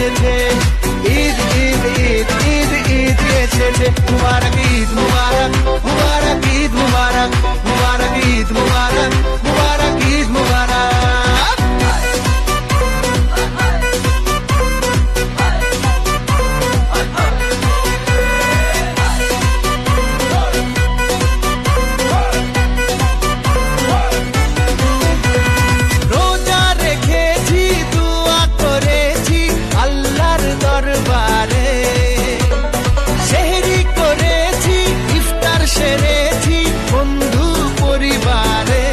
এসেছে, ঈদ ঈদ ঈদ ঈদ ঈদ এসেছে। মুবারক ঈদ মুবারক, মুবারক ঈদ মুবারক, মুবারক ঈদ মুবারক, মুবারক ঈদ মুবারক। রোজা রেখেছি, দোয়া করেছি আল্লাহর দরবারে, সেহরি করেছি, ইফতার সেরেছি বন্ধু পরিবারে।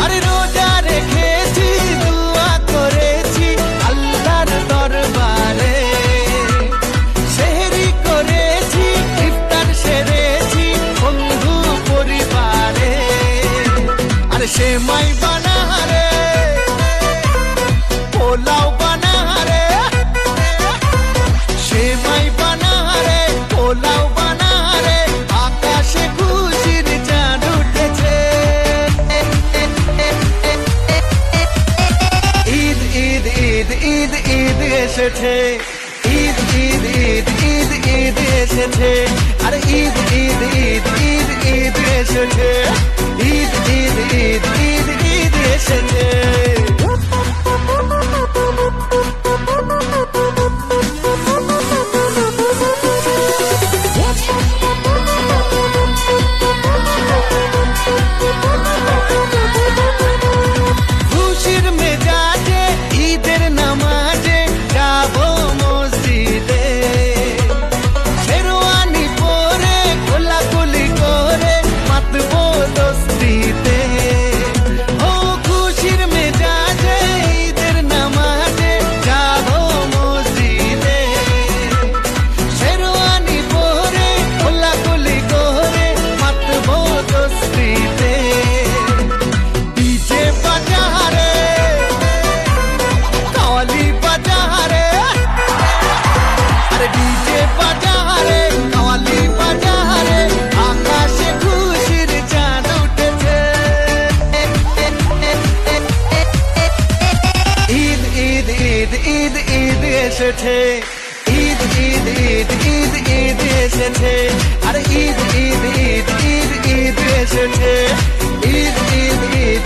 আরে রোজা রেখেছি, দোয়া করেছি আল্লাহর দরবারে, সেহরি করেছি, ইফতার সেরেছি বন্ধু পরিবারে। আরে সেমাই বানা রে, পোলাও বানা রে, সেমাই বানা রে, পোলাও বানা রে, আকাশে খুশির চাঁদ উঠেছে। ঈদ ঈদ ঈদ ঈদ ঈদ এসেছে, ঈদ ঈদ ঈদ ঈদ ঈদ এসেছে। আরে ঈদ ঈদ ঈদ ঈদ ঈদ এসেছে, ঈদ ঈদ ঈদ ঈদ ঈদ এসেছে। খুশির মেজাজে ঈদের নামাজে যাবো মসজিদে, শেরওয়ানি পরে কোলাকুলি করে মাতবো দোস্তিতে। ও খুশির মেজাজে ঈদের নামাজে যাবো মসজিদে, শেরওয়ানি পরে কোলাকুলি করে মাতবো দোস্তিতে। ডিজে বাজা রে, কাওয়ালি বাজা রে, আরে ডিজে বাজা রে, কাওয়ালি বাজা রে, আকাশে খুশির চাঁদ উঠেছে। ঈদ ঈদ ঈদ ঈদ ঈদ এসেছে, ঈদ ঈদ ঈদ ঈদ ঈদ এসেছে। আরে ঈদ ঈদ ঈদ ঈদ ঈদ এসেছে, ঈদ ঈদ ঈদ